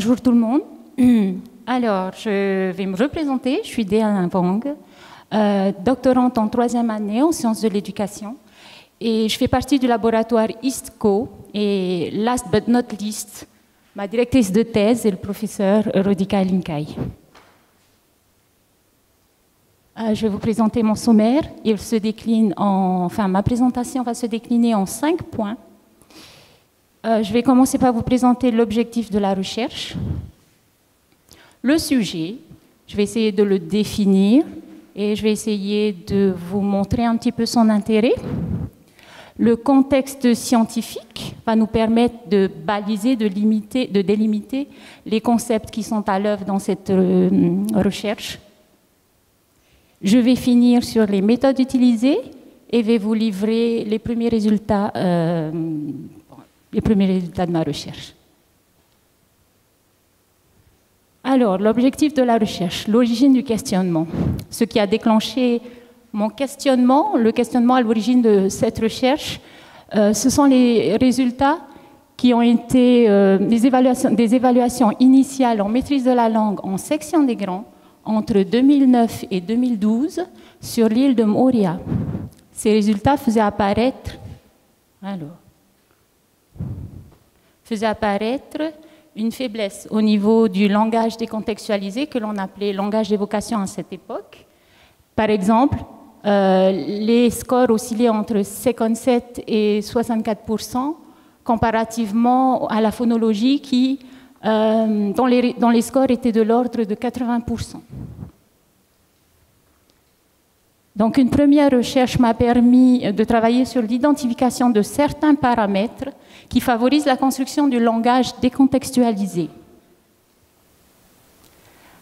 Bonjour tout le monde. Alors, je vais me représenter. Je suis Diana Wang, doctorante en 3e année en sciences de l'éducation. Et je fais partie du laboratoire ISTCO. Et last but not least, ma directrice de thèse est le professeur Rodika Linkai. Je vais vous présenter mon sommaire. Il se décline ma présentation va se décliner en 5 points. Je vais commencer par vous présenter l'objectif de la recherche. Le sujet, je vais essayer de le définir et je vais essayer de vous montrer un petit peu son intérêt. Le contexte scientifique va nous permettre de baliser, de délimiter les concepts qui sont à l'œuvre dans cette recherche. Je vais finir sur les méthodes utilisées et vais vous livrer les premiers résultats de ma recherche. Alors, l'objectif de la recherche, l'origine du questionnement. Ce qui a déclenché mon questionnement, le questionnement à l'origine de cette recherche, ce sont les résultats qui ont été des évaluations initiales en maîtrise de la langue en section des grands entre 2009 et 2012 sur l'île de Moorea. Ces résultats faisaient apparaître une faiblesse au niveau du langage décontextualisé que l'on appelait langage d'évocation à cette époque. Par exemple, les scores oscillaient entre 57 et 64% comparativement à la phonologie qui, dont les scores étaient de l'ordre de 80%. Donc, une première recherche m'a permis de travailler sur l'identification de certains paramètres qui favorisent la construction du langage décontextualisé.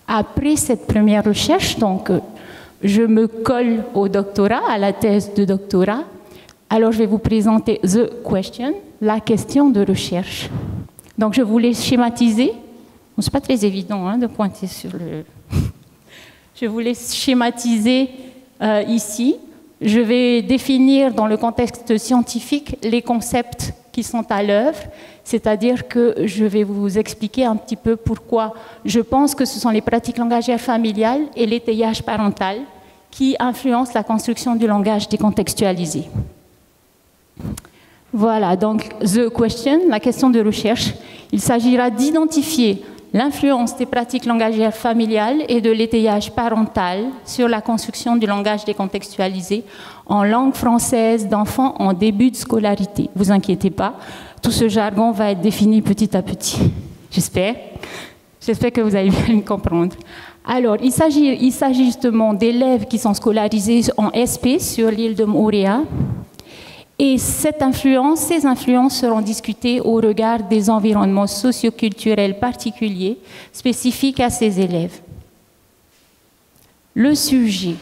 Après cette première recherche, donc, je me colle au doctorat, à la thèse de doctorat. Alors, je vais vous présenter the question, la question de recherche. Donc, je voulais schématiser. Bon, ce n'est pas très évident de pointer sur le... Je voulais schématiser ici. Je vais définir dans le contexte scientifique les concepts qui sont à l'œuvre, c'est-à-dire que je vais vous expliquer un petit peu pourquoi je pense que ce sont les pratiques langagières familiales et l'étayage parental qui influencent la construction du langage décontextualisé. Voilà, donc the question, la question de recherche, il s'agira d'identifier l'influence des pratiques langagières familiales et de l'étayage parental sur la construction du langage décontextualisé en langue française d'enfants en début de scolarité. Ne vous inquiétez pas, tout ce jargon va être défini petit à petit, j'espère. J'espère que vous allez bien le comprendre. Alors, il s'agit justement d'élèves qui sont scolarisés en SP sur l'île de Moorea. Et ces influences seront discutées au regard des environnements socioculturels particuliers spécifiques à ces élèves. Le sujet.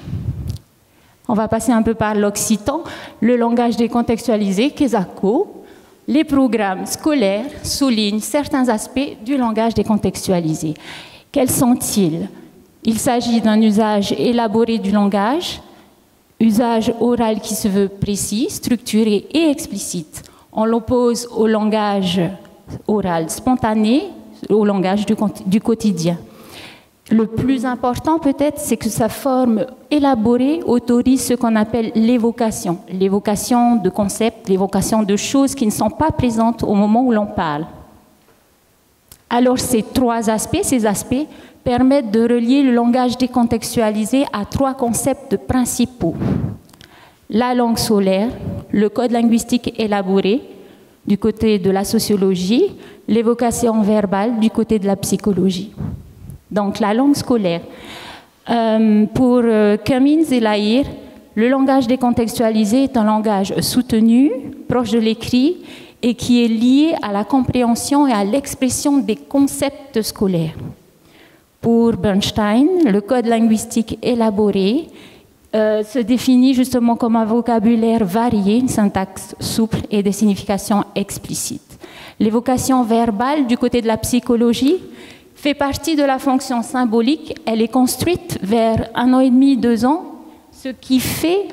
On va passer un peu par l'occitan, le langage décontextualisé, KESACO. Les programmes scolaires soulignent certains aspects du langage décontextualisé. Quels sont-ils? Il s'agit d'un usage élaboré du langage, usage oral qui se veut précis, structuré et explicite. On l'oppose au langage oral spontané, au langage du quotidien. Le plus important peut-être, c'est que sa forme élaborée autorise ce qu'on appelle l'évocation. L'évocation de concepts, l'évocation de choses qui ne sont pas présentes au moment où l'on parle. Alors ces aspects permettent de relier le langage décontextualisé à 3 concepts principaux. La langue solaire, le code linguistique élaboré du côté de la sociologie, l'évocation verbale du côté de la psychologie. Donc la langue scolaire. Pour Cummins et Lahire, le langage décontextualisé est un langage soutenu, proche de l'écrit, et qui est lié à la compréhension et à l'expression des concepts scolaires. Pour Bernstein, le code linguistique élaboré se définit justement comme un vocabulaire varié, une syntaxe souple et des significations explicites. L'évocation verbale du côté de la psychologie fait partie de la fonction symbolique. Elle est construite vers 1 an et demi, 2 ans, ce qui fait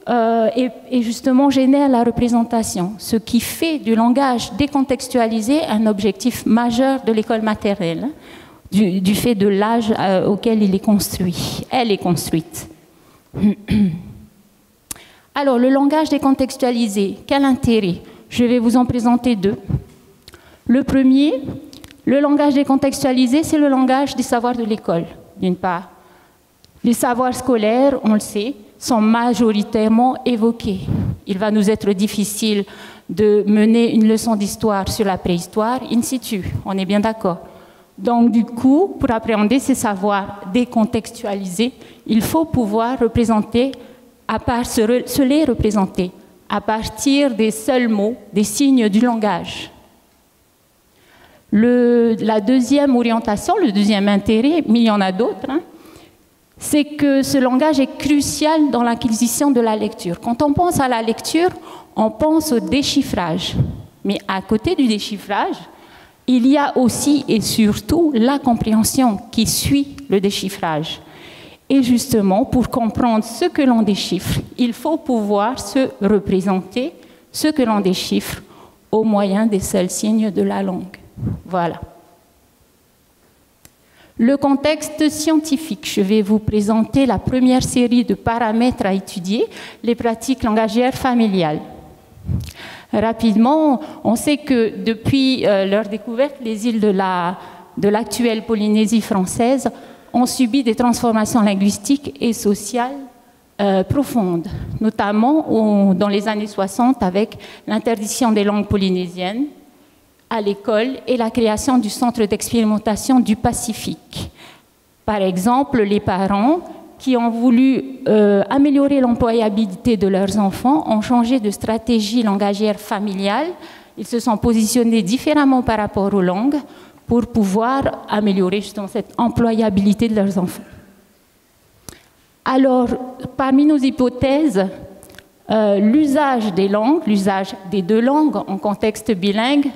et justement génère la représentation, ce qui fait du langage décontextualisé un objectif majeur de l'école maternelle, du fait de l'âge auquel il est construit. Elle est construite. Alors, le langage décontextualisé, quel intérêt? Je vais vous en présenter deux. Le premier, le langage décontextualisé, c'est le langage des savoirs de l'école, d'une part. Les savoirs scolaires, on le sait, sont majoritairement évoqués. Il va nous être difficile de mener une leçon d'histoire sur la préhistoire in situ, on est bien d'accord. Donc du coup, pour appréhender ces savoirs décontextualisés, il faut pouvoir représenter, se les représenter à partir des seuls mots, des signes du langage. La deuxième orientation, le deuxième intérêt, mais il y en a d'autres, c'est que ce langage est crucial dans l'acquisition de la lecture. Quand on pense à la lecture, on pense au déchiffrage. Mais à côté du déchiffrage, il y a aussi et surtout la compréhension qui suit le déchiffrage. Et justement, pour comprendre ce que l'on déchiffre, il faut pouvoir se représenter ce que l'on déchiffre au moyen des seuls signes de la langue. Voilà. Le contexte scientifique, je vais vous présenter la première série de paramètres à étudier, les pratiques langagières familiales. Rapidement, on sait que depuis leur découverte, les îles de l'actuelle Polynésie française ont subi des transformations linguistiques et sociales profondes, notamment dans les années 60 avec l'interdiction des langues polynésiennes à l'école et la création du Centre d'expérimentation du Pacifique. Par exemple, les parents qui ont voulu améliorer l'employabilité de leurs enfants ont changé de stratégie langagière familiale. Ils se sont positionnés différemment par rapport aux langues pour pouvoir améliorer justement cette employabilité de leurs enfants. Alors, parmi nos hypothèses, l'usage des langues, l'usage des deux langues en contexte bilingue,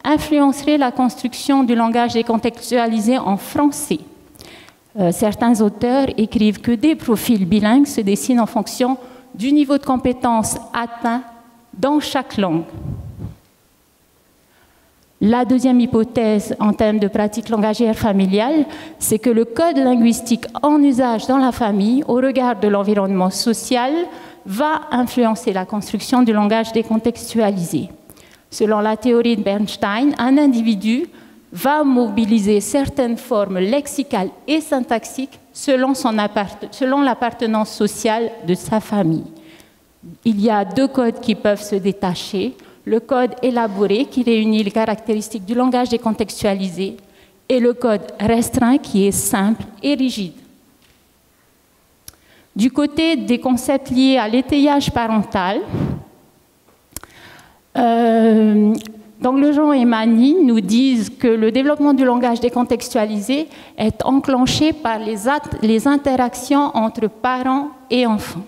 influencerait la construction du langage décontextualisé en français. Certains auteurs écrivent que des profils bilingues se dessinent en fonction du niveau de compétence atteint dans chaque langue. La deuxième hypothèse en termes de pratique langagière familiale, c'est que le code linguistique en usage dans la famille, au regard de l'environnement social, va influencer la construction du langage décontextualisé. Selon la théorie de Bernstein, un individu va mobiliser certaines formes lexicales et syntaxiques selon l'appartenance sociale de sa famille. Il y a deux codes qui peuvent se détacher. Le code élaboré qui réunit les caractéristiques du langage décontextualisé et le code restreint qui est simple et rigide. Du côté des concepts liés à l'étayage parental, Danglejean et Magny nous disent que le développement du langage décontextualisé est enclenché par les interactions entre parents et enfants.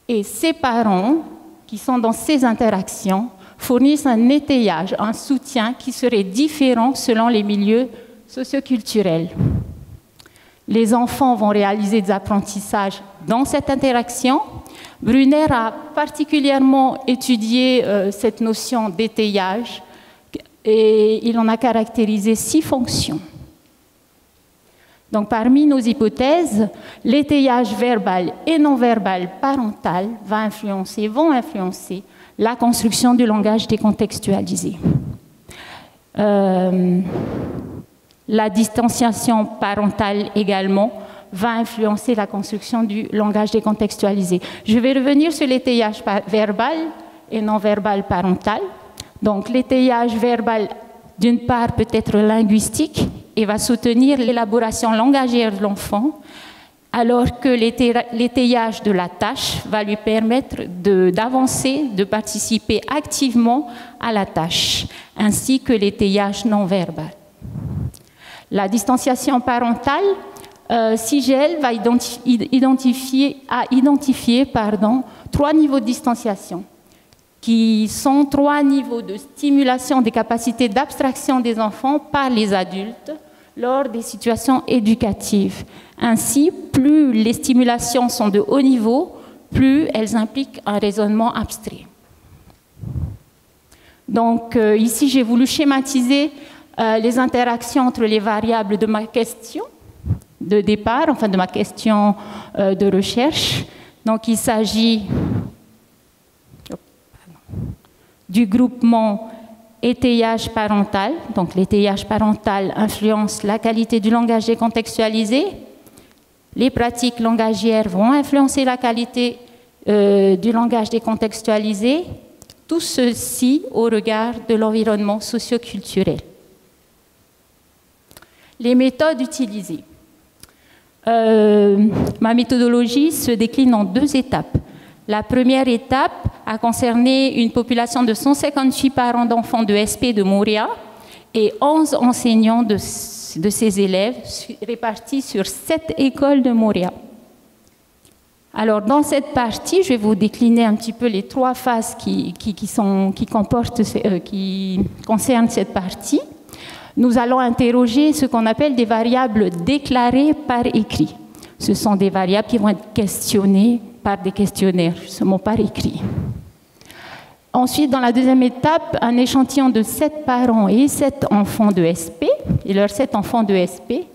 Et ces parents, qui sont dans ces interactions, fournissent un étayage, un soutien qui serait différent selon les milieux socioculturels. Les enfants vont réaliser des apprentissages dans cette interaction. Brunner a particulièrement étudié cette notion d'étayage et il en a caractérisé 6 fonctions. Donc, parmi nos hypothèses, l'étayage verbal et non verbal parental vont influencer la construction du langage décontextualisé. La distanciation parentale également va influencer la construction du langage décontextualisé. Je vais revenir sur l'étayage verbal et non verbal parental. Donc, l'étayage verbal, d'une part, peut être linguistique et va soutenir l'élaboration langagière de l'enfant, alors que l'étayage de la tâche va lui permettre d'avancer, de participer activement à la tâche, ainsi que l'étayage non verbal. La distanciation parentale, Sigel va identifier 3 niveaux de distanciation, qui sont 3 niveaux de stimulation des capacités d'abstraction des enfants par les adultes lors des situations éducatives. Ainsi, plus les stimulations sont de haut niveau, plus elles impliquent un raisonnement abstrait. Donc ici, j'ai voulu schématiser les interactions entre les variables de ma question de départ, enfin de ma question de recherche. Donc il s'agit du groupement étayage parental. Donc l'étayage parental influence la qualité du langage décontextualisé. Les pratiques langagières vont influencer la qualité du langage décontextualisé. Tout ceci au regard de l'environnement socio-culturel. Les méthodes utilisées. Ma méthodologie se décline en 2 étapes. La première étape a concerné une population de 158 parents d'enfants de SP de Moria et 11 enseignants de ces élèves répartis sur 7 écoles de Moria. Alors, dans cette partie, je vais vous décliner un petit peu les 3 phases qui concernent cette partie. Nous allons interroger ce qu'on appelle des variables déclarées par écrit. Ce sont des variables qui vont être questionnées par des questionnaires, justement par écrit. Ensuite, dans la deuxième étape, un échantillon de 7 parents et 7 enfants de SP, et leurs 7 enfants de SP,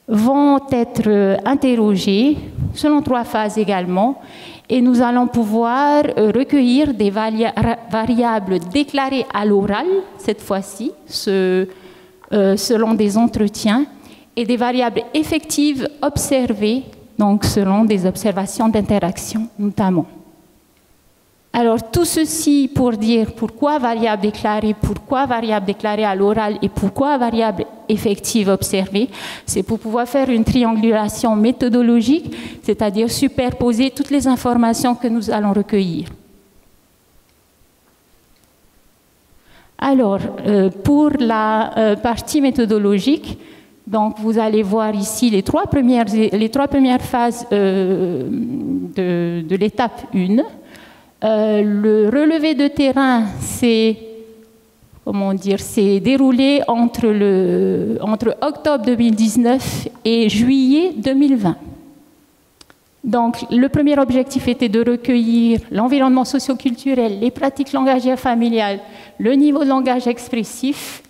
vont être interrogés selon 3 phases également, et nous allons pouvoir recueillir des variables déclarées à l'oral, cette fois-ci, selon des entretiens, et des variables effectives observées, donc selon des observations d'interaction notamment. Alors tout ceci pour dire pourquoi variable déclarée à l'oral et pourquoi variable effective observée, c'est pour pouvoir faire une triangulation méthodologique, c'est-à-dire superposer toutes les informations que nous allons recueillir. Alors, pour la partie méthodologique, donc vous allez voir ici les trois premières phases de l'étape 1. Le relevé de terrain s'est déroulé entre octobre 2019 et juillet 2020. Donc, le premier objectif était de recueillir l'environnement socio-culturel, les pratiques langagières familiales, le niveau de langage expressif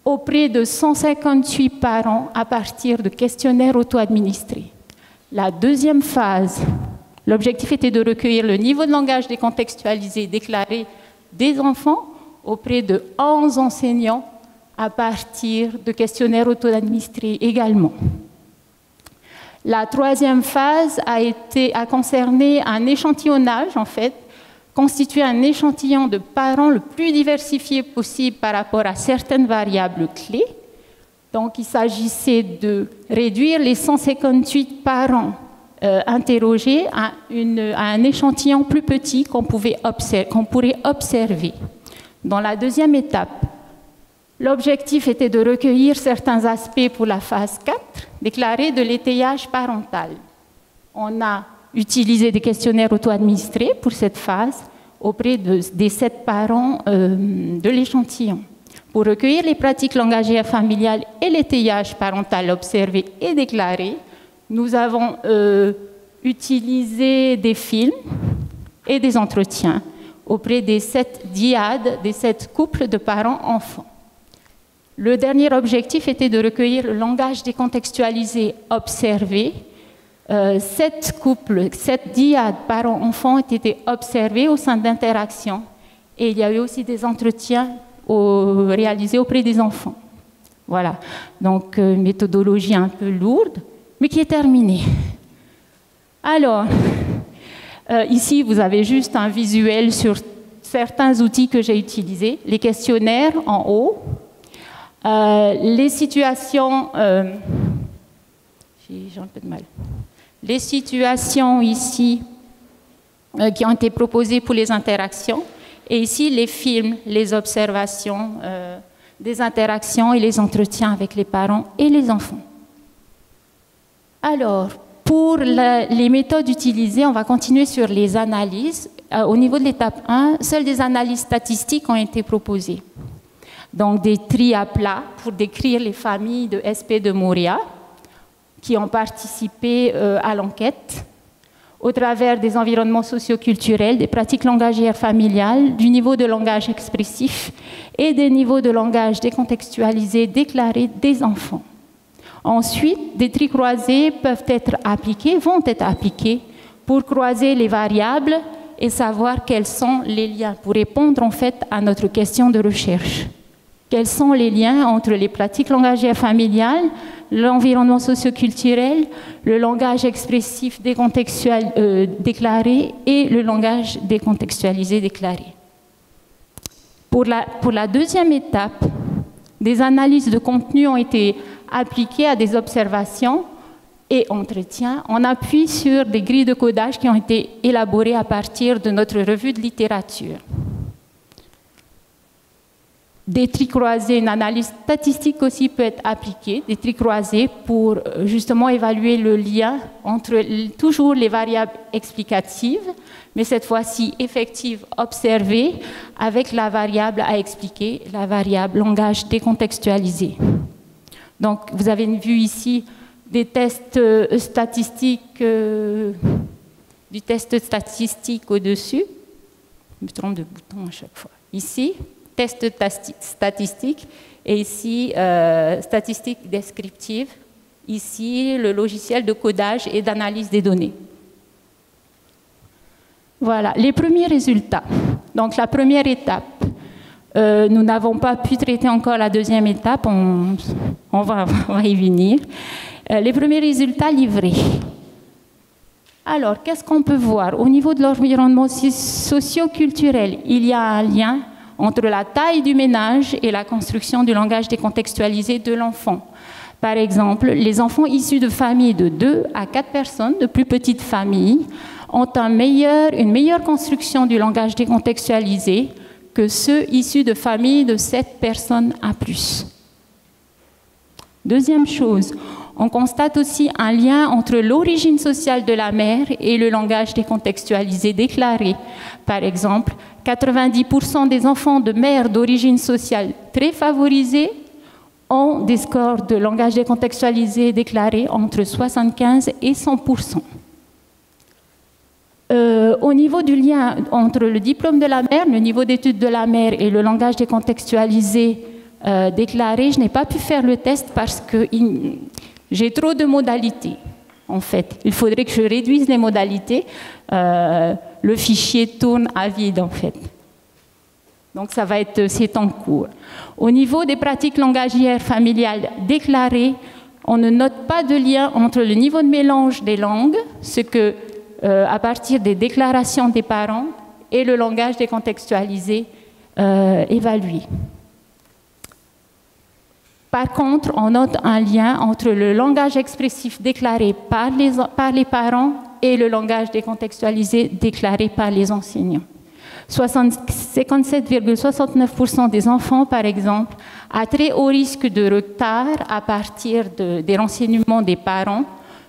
auprès de 158 parents à partir de questionnaires auto-administrés. La deuxième phase, l'objectif était de recueillir le niveau de langage décontextualisé déclaré des enfants auprès de 11 enseignants à partir de questionnaires auto-administrés également. La troisième phase a concerné un échantillonnage, en fait, constitué un échantillon de parents le plus diversifié possible par rapport à certaines variables clés. Donc, il s'agissait de réduire les 158 parents interrogés à un échantillon plus petit qu'on pourrait observer. Dans la deuxième étape, l'objectif était de recueillir certains aspects pour la phase 4, déclarée de l'étayage parental. On a utilisé des questionnaires auto-administrés pour cette phase auprès des 7 parents de l'échantillon. Pour recueillir les pratiques langagières familiales et l'étayage parental observé et déclaré, nous avons utilisé des films et des entretiens auprès des 7 dyades, des 7 couples de parents-enfants. Le dernier objectif était de recueillir le langage décontextualisé observé. 7 couples, 7 dyades parents-enfants ont été observés au sein d'interactions et il y a eu aussi des entretiens réalisés auprès des enfants. Voilà, donc méthodologie un peu lourde, mais qui est terminée. Alors, ici, vous avez juste un visuel sur certains outils que j'ai utilisés. Les questionnaires en haut, les situations... j'ai un peu de mal. Les situations ici qui ont été proposées pour les interactions, et ici les films, les observations des interactions et les entretiens avec les parents et les enfants. Alors, pour les méthodes utilisées, on va continuer sur les analyses. Au niveau de l'étape 1, seules des analyses statistiques ont été proposées. Donc des tris à plat pour décrire les familles de SP de Moria qui ont participé à l'enquête. au travers des environnements socioculturels, des pratiques langagières familiales, du niveau de langage expressif et des niveaux de langage décontextualisé déclarés des enfants. Ensuite, des tris croisés vont être appliqués pour croiser les variables et savoir quels sont les liens, pour répondre en fait à notre question de recherche. Quels sont les liens entre les pratiques langagières familiales, l'environnement socioculturel, le langage expressif déclaré et le langage décontextualisé déclaré. Pour la deuxième étape, des analyses de contenu ont été appliquées à des observations et entretiens en appui sur des grilles de codage qui ont été élaborées à partir de notre revue de littérature. Des tris croisés, une analyse statistique aussi peut être appliquée, des tris croisés pour justement évaluer le lien entre toujours les variables explicatives, mais cette fois-ci effectives observées avec la variable à expliquer, la variable langage décontextualisé. Donc vous avez vu ici des tests statistiques, du test statistique au-dessus. Je me trompe de bouton à chaque fois. Ici, test statistique, et ici, statistique descriptive. Ici, le logiciel de codage et d'analyse des données. Voilà, les premiers résultats. Donc, la première étape. Nous n'avons pas pu traiter encore la deuxième étape, on va y venir. Les premiers résultats livrés. Alors, qu'est-ce qu'on peut voir? Au niveau de l'environnement socio-culturel, il y a un lien entre la taille du ménage et la construction du langage décontextualisé de l'enfant. Par exemple, les enfants issus de familles de 2 à 4 personnes, de plus petites familles, ont une meilleure construction du langage décontextualisé que ceux issus de familles de 7 personnes à plus. Deuxième chose, on constate aussi un lien entre l'origine sociale de la mère et le langage décontextualisé déclaré. Par exemple, 90% des enfants de mères d'origine sociale très favorisée ont des scores de langage décontextualisé déclaré entre 75 et 100%. Au niveau du lien entre le diplôme de la mère, le niveau d'études de la mère et le langage décontextualisé déclaré, je n'ai pas pu faire le test parce que j'ai trop de modalités, en fait. Il faudrait que je réduise les modalités. Le fichier tourne à vide, en fait. Donc, c'est en cours. Au niveau des pratiques langagières familiales déclarées, on ne note pas de lien entre le niveau de mélange des langues, ce que, à partir des déclarations des parents, et le langage décontextualisé évalué. Par contre, on note un lien entre le langage expressif déclaré par les parents et le langage décontextualisé déclaré par les enseignants. 57,69% des enfants, par exemple, à très haut risque de retard à partir des renseignements des parents,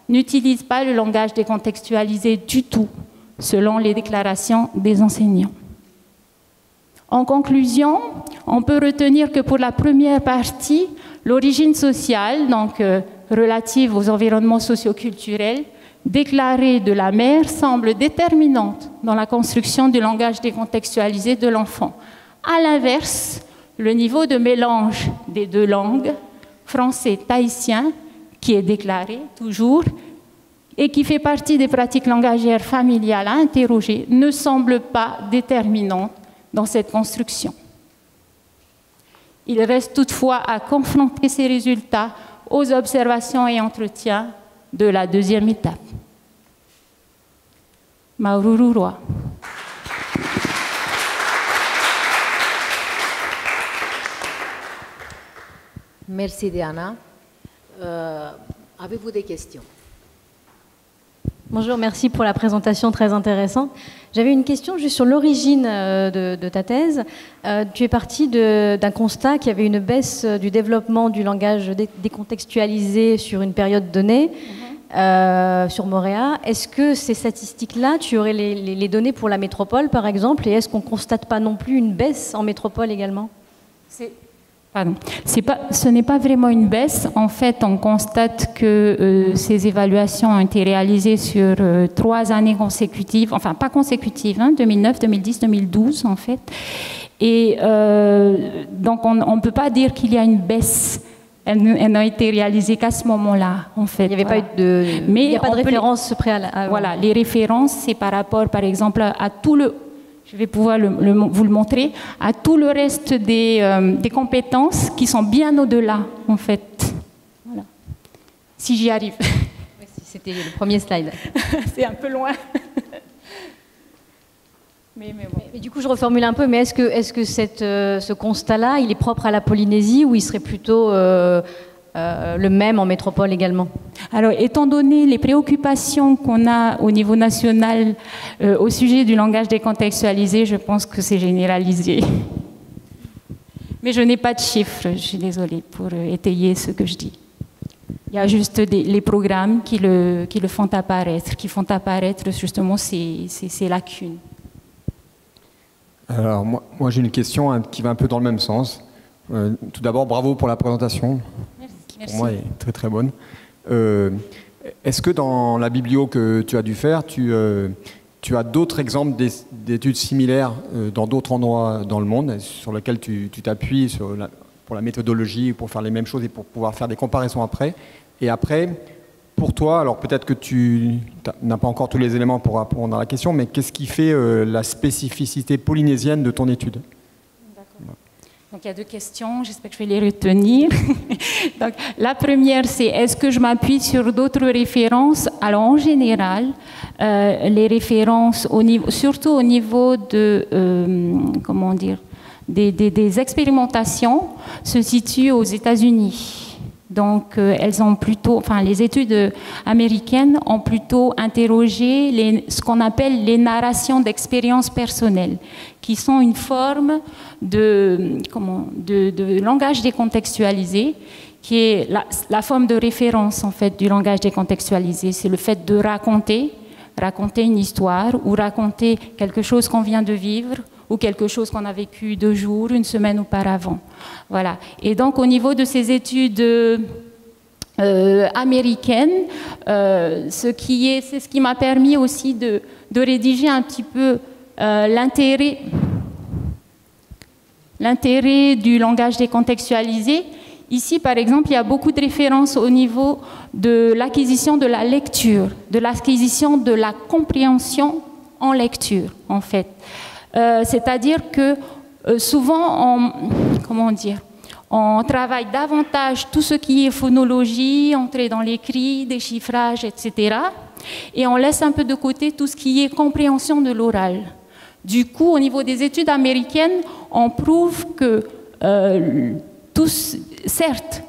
n'utilisent pas le langage décontextualisé du tout, selon les déclarations des enseignants. En conclusion, on peut retenir que pour la première partie, l'origine sociale, donc relative aux environnements socioculturels, déclarée de la mère, semble déterminante dans la construction du langage décontextualisé de l'enfant. À l'inverse, le niveau de mélange des deux langues, français-tahitien, qui est déclaré toujours, et qui fait partie des pratiques langagières familiales à interroger, ne semble pas déterminante dans cette construction. Il reste toutefois à confronter ces résultats aux observations et entretiens de la deuxième étape. Maurururua. Merci Diana. Avez-vous des questions? Bonjour, merci pour la présentation très intéressante. J'avais une question juste sur l'origine de ta thèse. Tu es parti d'un constat qu'il y avait une baisse du développement du langage décontextualisé sur une période donnée, sur Moréa. Est-ce que ces statistiques-là, tu aurais les données pour la métropole, par exemple, et est-ce qu'on ne constate pas non plus une baisse en métropole également? Pardon. Ce n'est pas vraiment une baisse. En fait, on constate que ces évaluations ont été réalisées sur 3 années consécutives, enfin pas consécutives, hein, 2009, 2010, 2012 en fait. Et donc on ne peut pas dire qu'il y a une baisse. Elles n'ont été réalisées qu'à ce moment-là, en fait. Il n'y avait pas eu de, mais il n'y a pas de référence préalable. Voilà, les références, c'est par rapport, par exemple, à tout le... Je vais pouvoir vous le montrer, à tout le reste des compétences qui sont bien au-delà, en fait. Voilà. Si j'y arrive. Oui, c'était le premier slide. C'est un peu loin. Mais bon. Mais du coup, je reformule un peu, mais est-ce que ce constat-là, il est propre à la Polynésie ou il serait plutôt le même en métropole également? Alors, étant donné les préoccupations qu'on a au niveau national au sujet du langage décontextualisé, je pense que c'est généralisé. Mais je n'ai pas de chiffres, je suis désolée, pour étayer ce que je dis. Il y a juste les programmes qui le font apparaître, qui font apparaître justement ces lacunes. Alors, moi j'ai une question qui va un peu dans le même sens. Tout d'abord, bravo pour la présentation. Merci. Pour moi, elle est très très bonne. Est-ce que dans la biblio que tu as dû faire, tu as d'autres exemples d'études similaires dans d'autres endroits dans le monde sur lesquels tu t'appuies pour la méthodologie, pour faire les mêmes choses et pour pouvoir faire des comparaisons après? Et après, pour toi, alors peut-être que tu n'as pas encore tous les éléments pour répondre à la question, mais qu'est-ce qui fait la spécificité polynésienne de ton étude? D'accord. Donc il y a 2 questions, j'espère que je vais les retenir. Donc, la première, c'est est-ce que je m'appuie sur d'autres références? Alors en général, les références, surtout au niveau de, comment dire, des expérimentations, se situent aux États-Unis. Donc, elles ont plutôt, enfin, les études américaines ont plutôt interrogé ce qu'on appelle les narrations d'expériences personnelles, qui sont une forme de langage décontextualisé, qui est la forme de référence en fait du langage décontextualisé. C'est le fait de raconter une histoire ou raconter quelque chose qu'on vient de vivre ou quelque chose qu'on a vécu 2 jours, 1 semaine auparavant. Voilà. Et donc, au niveau de ces études américaines, c'est ce qui m'a permis aussi de rédiger un petit peu l'intérêt du langage décontextualisé. Ici, par exemple, il y a beaucoup de références au niveau de l'acquisition de la lecture, de l'acquisition de la compréhension en lecture, en fait. C'est-à-dire que souvent, on travaille davantage tout ce qui est phonologie, entrer dans l'écrit, déchiffrage, etc. Et on laisse un peu de côté tout ce qui est compréhension de l'oral. Du coup, au niveau des études américaines, on prouve que certes,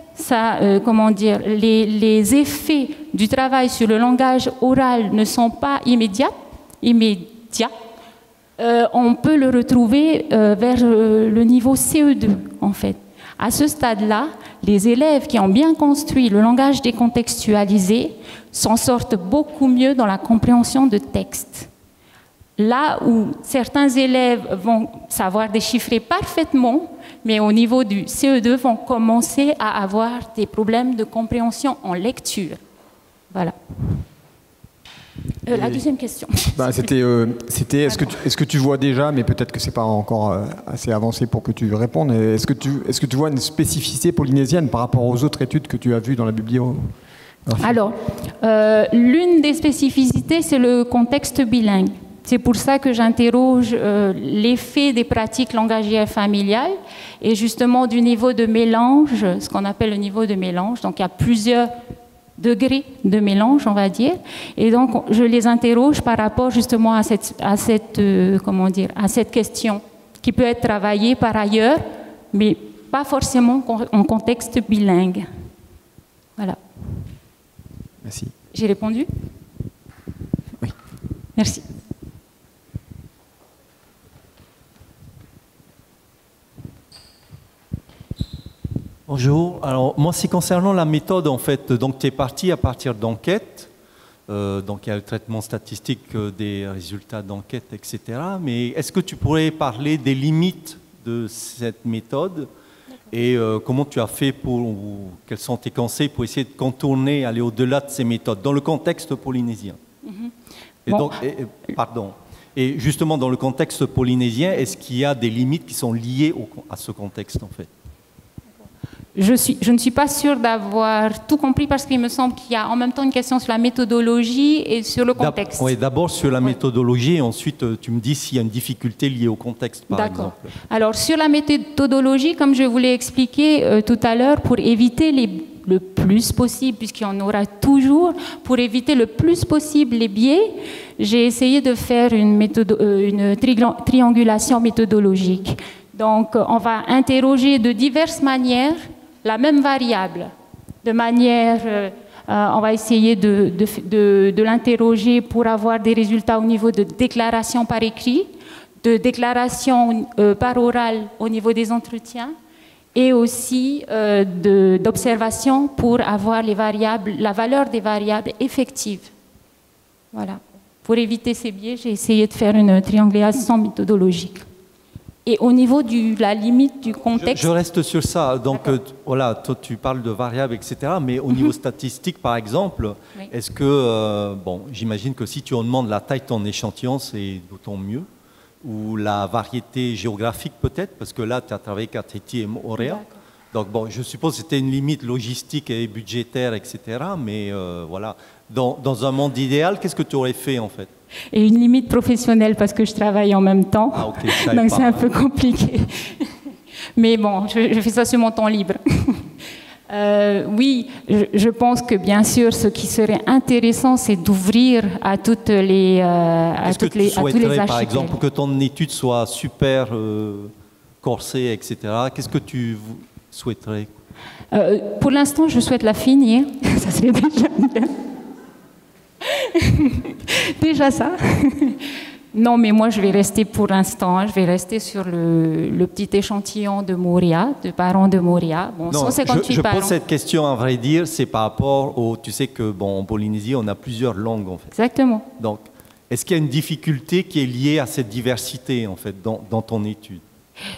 les effets du travail sur le langage oral ne sont pas immédiats. On peut le retrouver vers le niveau CE2, en fait. À ce stade-là, les élèves qui ont bien construit le langage décontextualisé s'en sortent beaucoup mieux dans la compréhension de textes. Là où certains élèves vont savoir déchiffrer parfaitement, mais au niveau du CE2 vont commencer à avoir des problèmes de compréhension en lecture. Voilà. La deuxième question. C'était est-ce que tu vois déjà, mais peut-être que ce n'est pas encore assez avancé pour que tu répondes, est-ce que tu vois une spécificité polynésienne par rapport aux autres études que tu as vues dans la bibliographie? Alors, l'une des spécificités, c'est le contexte bilingue. C'est pour ça que j'interroge l'effet des pratiques langagières familiales et justement du niveau de mélange, ce qu'on appelle le niveau de mélange. Donc, il y a plusieurs degrés de mélange, on va dire. Et donc, je les interroge par rapport justement à cette question qui peut être travaillée par ailleurs, mais pas forcément en contexte bilingue. Voilà. Merci. J'ai répondu? Oui. Merci. Bonjour. Alors, moi, c'est concernant la méthode, en fait. Donc, tu es parti à partir d'enquêtes. Donc, il y a le traitement statistique des résultats d'enquête, etc. Mais est-ce que tu pourrais parler des limites de cette méthode Et comment tu as fait ou quels sont tes conseils pour essayer de contourner, aller au-delà de ces méthodes, dans le contexte polynésien? Et Bon. donc, pardon. Et justement, dans le contexte polynésien, est-ce qu'il y a des limites qui sont liées à ce contexte, en fait? Je ne suis pas sûre d'avoir tout compris parce qu'il me semble qu'il y a en même temps une question sur la méthodologie et sur le contexte. Oui, d'abord sur la méthodologie et ensuite tu me dis s'il y a une difficulté liée au contexte, par exemple. Alors sur la méthodologie, comme je vous l'ai expliqué tout à l'heure, pour éviter le plus possible, puisqu'il y en aura toujours, pour éviter le plus possible les biais, j'ai essayé de faire une triangulation méthodologique. Donc on va interroger de diverses manières la même variable, de manière, on va essayer de l'interroger pour avoir des résultats au niveau de déclaration par écrit, de déclaration par oral au niveau des entretiens, et aussi d'observation pour avoir les variables, la valeur des variables effectives. Voilà. Pour éviter ces biais, j'ai essayé de faire une triangulation méthodologique. Et au niveau de la limite du contexte... Je reste sur ça. Donc, voilà, toi, tu parles de variables, etc. Mais au niveau statistique, par exemple, oui. Est-ce que... bon, j'imagine que si tu en demandes la taille de ton échantillon, c'est d'autant mieux. Ou la variété géographique, peut-être, parce que là, tu as travaillé avec Tahiti et Moorea. Donc, bon, je suppose que c'était une limite logistique et budgétaire, etc. Mais voilà. Dans un monde idéal, qu'est-ce que tu aurais fait, en fait? Et une limite professionnelle parce que je travaille en même temps. Ah, okay, donc c'est un peu compliqué. Mais bon, je fais ça sur mon temps libre. Oui, je pense que bien sûr, ce qui serait intéressant, c'est d'ouvrir à toutes les Est-ce que tu souhaiterais, par exemple, archipels. que ton étude soit super corsée, etc. Qu'est-ce que tu souhaiterais? Pour l'instant, je souhaite la finir. Ça serait déjà bien. Déjà ça. Non, mais moi, je vais rester pour l'instant, je vais rester sur le petit échantillon de Moorea, de parents de Moorea. Bon, Non, 158 je parents. pose cette question, à vrai dire, c'est par rapport au... Tu sais que, bon, en Polynésie, on a plusieurs langues, en fait. Exactement. Donc, est-ce qu'il y a une difficulté qui est liée à cette diversité, en fait, dans ton étude?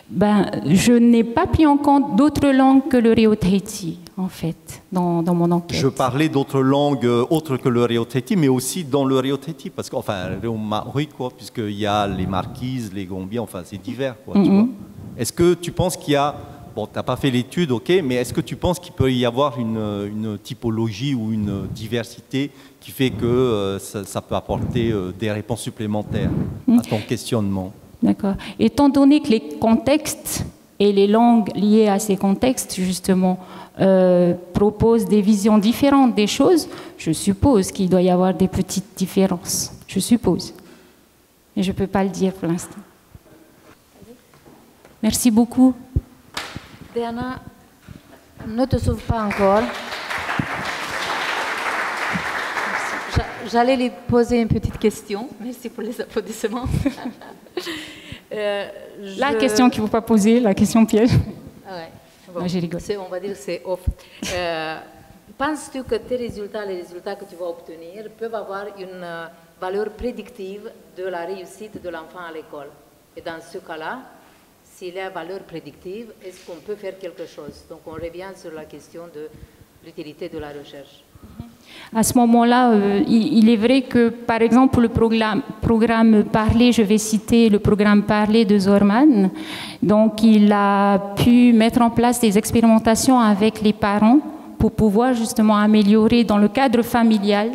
Ben, je n'ai pas pris en compte d'autres langues que le Reo Tahiti, en fait, dans mon enquête. Je parlais d'autres langues autres que le Reo Tahiti, mais aussi dans le Reo Tahiti, parce que, enfin, le Reo Maori, quoi, puisqu'il y a les Marquises, les Gombiens, enfin, c'est divers, quoi, tu vois. Est-ce que tu penses qu'il y a... Bon, tu n'as pas fait l'étude, ok, mais est-ce que tu penses qu'il peut y avoir une typologie ou une diversité qui fait que ça peut apporter des réponses supplémentaires à ton questionnement? D'accord. Étant donné que les contextes et les langues liées à ces contextes, justement, proposent des visions différentes des choses, je suppose qu'il doit y avoir des petites différences. Je suppose. Mais je ne peux pas le dire pour l'instant. Merci beaucoup. Diana, ne te sauve pas encore. J'allais lui poser une petite question. Merci pour les applaudissements. La question qu'il ne faut pas poser, la question piège. Ah ouais. Bon, non, je rigole. On va dire que c'est off. Penses-tu que tes résultats, les résultats que tu vas obtenir, peuvent avoir une valeur prédictive de la réussite de l'enfant à l'école? Et dans ce cas-là, s'il y a valeur prédictive, est-ce qu'on peut faire quelque chose? Donc on revient sur la question de l'utilité de la recherche. À ce moment-là, il est vrai que, par exemple, le programme Parler, je vais citer le programme Parler de Zorman, donc il a pu mettre en place des expérimentations avec les parents pour pouvoir justement améliorer dans le cadre familial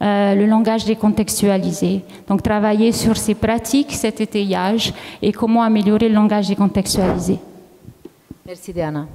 le langage décontextualisé. Donc travailler sur ces pratiques, cet étayage et comment améliorer le langage décontextualisé. Merci Diana.